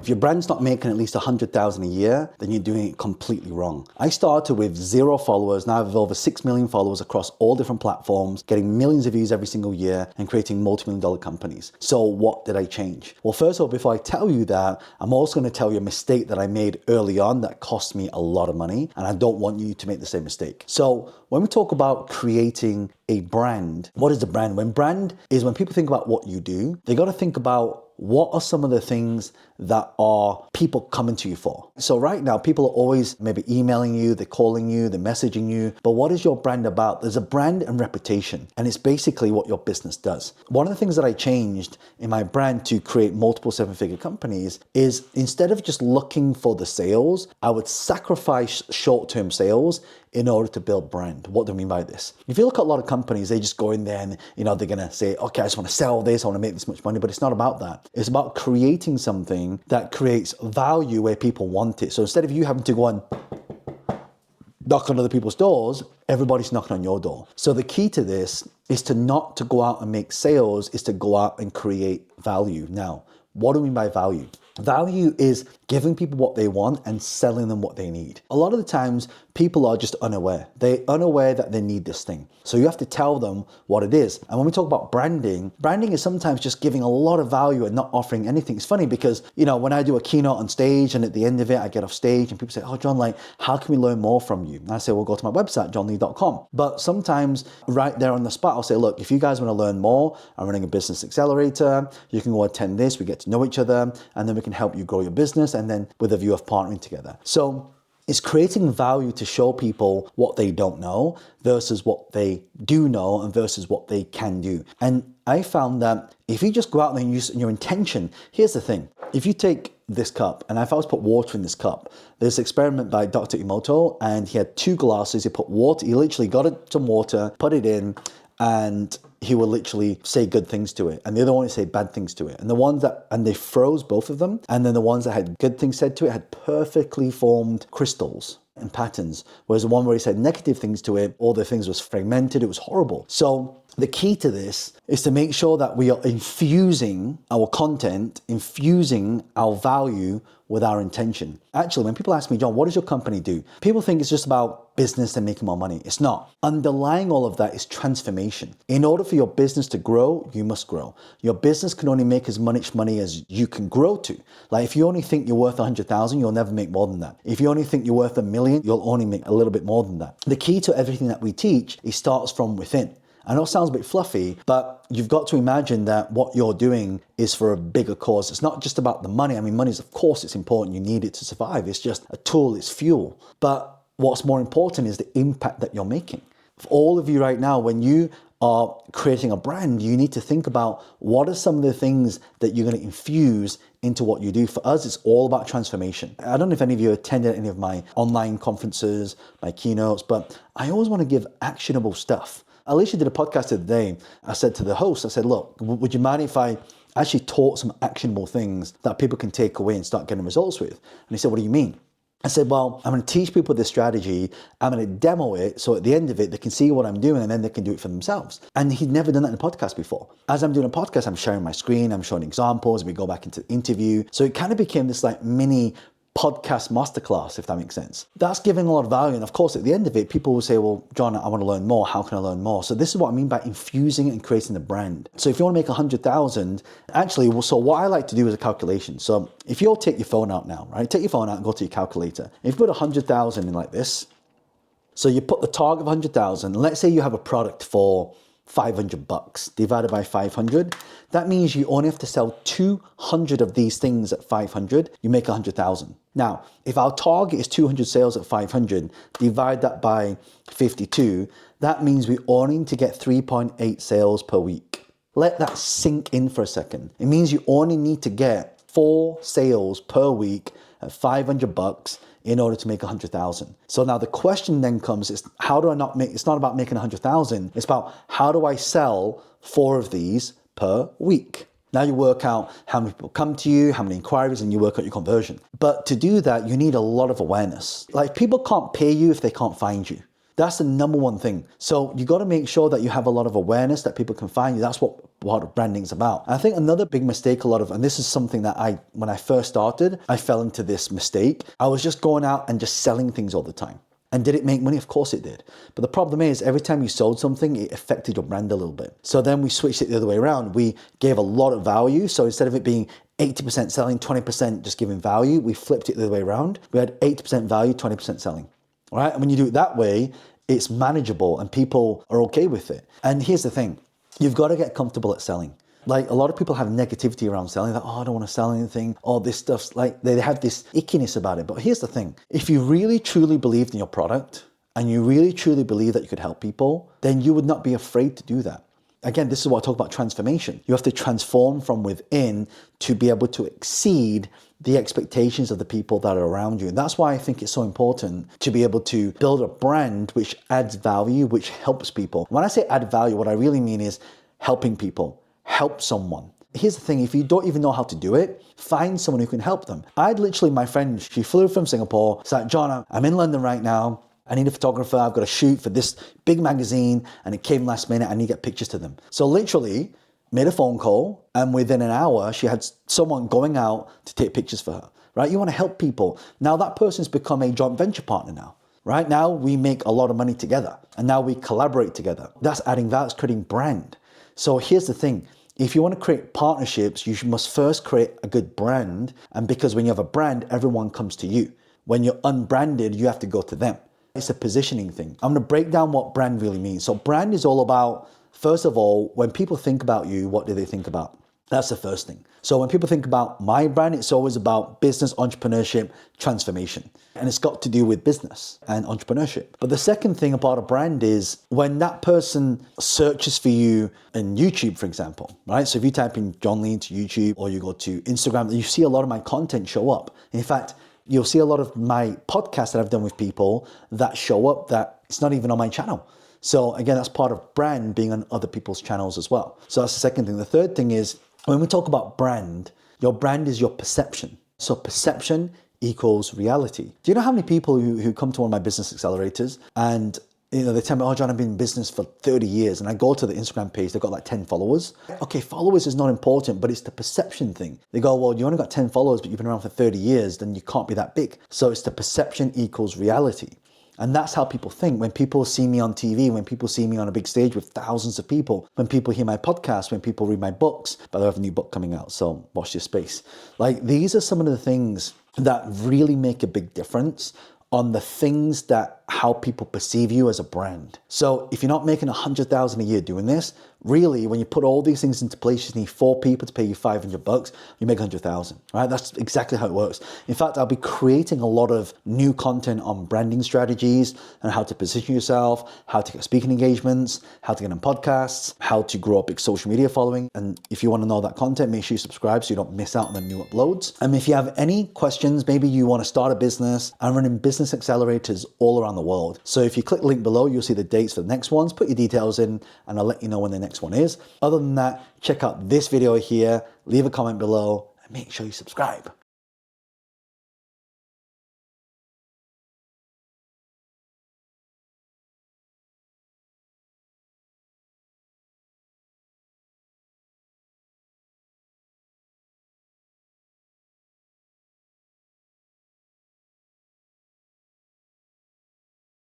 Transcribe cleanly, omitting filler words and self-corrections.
If your brand's not making at least 100,000 a year, then you're doing it completely wrong. I started with 0 followers. Now I have over 6 million followers across all different platforms, getting millions of views every single year and creating multi-million dollar companies. So what did I change? Well, first of all, before I tell you that, I'm also going to tell you a mistake that I made early on that cost me a lot of money, and I don't want you to make the same mistake. So when we talk about creating a brand, what is a brand? When people think about what you do, they got to think about what are some of the things that are people coming to you for? So right now, people are always maybe emailing you, they're calling you, they're messaging you, but what is your brand about? There's a brand and reputation, and it's basically what your business does. One of the things that I changed in my brand to create multiple 7-figure companies is instead of just looking for the sales, I would sacrifice short-term sales in order to build brand. What do I mean by this? If you look at a lot of companies, they just go in there and, they're gonna say, okay, I just wanna sell this, I wanna make this much money, but it's not about that. It's about creating something that creates value where people want it. So instead of you having to go and knock on other people's doors, everybody's knocking on your door. So the key to this is not to go out and make sales, is to go out and create value. Now, what do we mean by value? Value is giving people what they want and selling them what they need. A lot of the times, people are just unaware. They're unaware that they need this thing. So you have to tell them what it is. And when we talk about branding is sometimes just giving a lot of value and not offering anything. It's funny because, when I do a keynote on stage and at the end of it, I get off stage and people say, oh, John, how can we learn more from you? And I say, well, go to my website, johnlee.com. But sometimes right there on the spot, I'll say, look, if you guys want to learn more, I'm running a business accelerator. You can go attend this. We get to know each other and then we can help you grow your business, and then with a view of partnering together. So it's creating value to show people what they don't know versus what they do know and versus what they can do. And I found that if you just go out there and use your intention, here's the thing. If you take this cup, and if I was put water in this cup, there's an experiment by Dr. Emoto, and he had 2 glasses. He put water, he literally got some water, put it in, and he will literally say good things to it. And the other one would say bad things to it. And they froze both of them. And then the ones that had good things said to it had perfectly formed crystals and patterns. Whereas the one where he said negative things to it, all the things was fragmented. It was horrible. So the key to this is to make sure that we are infusing our content, infusing our value with our intention. Actually, when people ask me, John, what does your company do? People think it's just about business and making more money. It's not. Underlying all of that is transformation. In order for your business to grow, you must grow. Your business can only make as much money as you can grow to. Like if you only think you're worth 100,000, you'll never make more than that. If you only think you're worth $1 million, you'll only make a little bit more than that. The key to everything that we teach, it starts from within. I know it sounds a bit fluffy, but you've got to imagine that what you're doing is for a bigger cause. It's not just about the money. I mean, money is, of course, it's important. You need it to survive. It's just a tool, it's fuel. But what's more important is the impact that you're making. For all of you right now, when you are creating a brand, you need to think about what are some of the things that you're going to infuse into what you do. For us, it's all about transformation. I don't know if any of you attended any of my online conferences, my keynotes, but I always want to give actionable stuff. Alicia did a podcast the other day. I said to the host, I said, look, would you mind if I actually taught some actionable things that people can take away and start getting results with? And he said, what do you mean? I said, well, I'm going to teach people this strategy. I'm going to demo it. So at the end of it, they can see what I'm doing and then they can do it for themselves. And he'd never done that in a podcast before. As I'm doing a podcast, I'm sharing my screen. I'm showing examples. We go back into the interview. So it kind of became this mini podcast masterclass, if that makes sense. That's giving a lot of value. And of course, at the end of it, people will say, well, John, I want to learn more. How can I learn more? So this is what I mean by infusing and creating the brand. So if you want to make 100,000, actually, so what I like to do is a calculation. So if you'll take your phone out now, right? Take your phone out and go to your calculator. If you put 100,000 in like this, so you put the target of 100,000, let's say you have a product for $500 divided by 500. That means you only have to sell 200 of these things at 500. You make 100,000. Now, if our target is 200 sales at 500, divide that by 52. That means we only need to get 3.8 sales per week. Let that sink in for a second. It means you only need to get 4 sales per week at $500 in order to make 100,000. So now the question then comes is, how do I not make, it's not about making 100,000, it's about how do I sell 4 of these per week? Now you work out how many people come to you, how many inquiries, and you work out your conversion. But to do that, you need a lot of awareness. Like people can't pay you if they can't find you. That's the number one thing. So you got to make sure that you have a lot of awareness, that people can find you. That's what part of branding is about. And I think another big mistake and this is something that when I first started, I fell into this mistake. I was just going out and just selling things all the time. And did it make money? Of course it did. But the problem is every time you sold something, it affected your brand a little bit. So then we switched it the other way around. We gave a lot of value. So instead of it being 80% selling, 20% just giving value, we flipped it the other way around. We had 80% value, 20% selling. All right. And when you do it that way, it's manageable and people are okay with it. And here's the thing, you've got to get comfortable at selling. Like a lot of people have negativity around selling, that, I don't want to sell anything, or this stuff's like, they have this ickiness about it. But here's the thing, if you really truly believed in your product and you really truly believe that you could help people, then you would not be afraid to do that. Again, this is what I talk about transformation. You have to transform from within to be able to exceed the expectations of the people that are around you. And that's why I think it's so important to be able to build a brand which adds value, which helps people. When I say add value, what I really mean is helping people, help someone. Here's the thing, if you don't even know how to do it, find someone who can help them. My friend, she flew from Singapore, said, John, I'm in London right now. I need a photographer, I've got to shoot for this big magazine, and it came last minute, I need to get pictures to them. So literally, made a phone call, and within an hour, she had someone going out to take pictures for her, right? You want to help people. Now that person's become a joint venture partner now, right? Now we make a lot of money together, and now we collaborate together. That's adding value, that's creating brand. So here's the thing, if you want to create partnerships, you must first create a good brand, and because when you have a brand, everyone comes to you. When you're unbranded, you have to go to them. It's a positioning thing. I'm going to break down what brand really means. So brand is all about, first of all, when people think about you, what do they think about? That's the first thing. So when people think about my brand, it's always about business, entrepreneurship, transformation. And it's got to do with business and entrepreneurship. But the second thing about a brand is when that person searches for you in YouTube, for example, right? So if you type in John Lee into YouTube or you go to Instagram, you see a lot of my content show up. In fact, you'll see a lot of my podcasts that I've done with people that show up that it's not even on my channel. So again, that's part of brand being on other people's channels as well. So that's the second thing. The third thing is when we talk about brand, your brand is your perception. So perception equals reality. Do you know how many people who come to one of my business accelerators and they tell me, John, I've been in business for 30 years. And I go to the Instagram page, they've got like 10 followers. Okay, followers is not important, but it's the perception thing. They go, well, you only got 10 followers, but you've been around for 30 years, then you can't be that big. So it's the perception equals reality. And that's how people think. When people see me on TV, when people see me on a big stage with thousands of people, when people hear my podcast, when people read my books, but I have a new book coming out, so watch this space. Like these are some of the things that really make a big difference on the things that how people perceive you as a brand. So if you're not making 100,000 a year doing this, really, when you put all these things into place, you need 4 people to pay you $500, you make 100,000, right? That's exactly how it works. In fact, I'll be creating a lot of new content on branding strategies and how to position yourself, how to get speaking engagements, how to get on podcasts, how to grow a big social media following. And if you want to know that content, make sure you subscribe so you don't miss out on the new uploads. And if you have any questions, maybe you want to start a business, I'm running business accelerators all around the world. So if you click the link below, you'll see the dates for the next ones, put your details in, and I'll let you know when the next one is. Other than that, check out this video here, leave a comment below, and make sure you subscribe.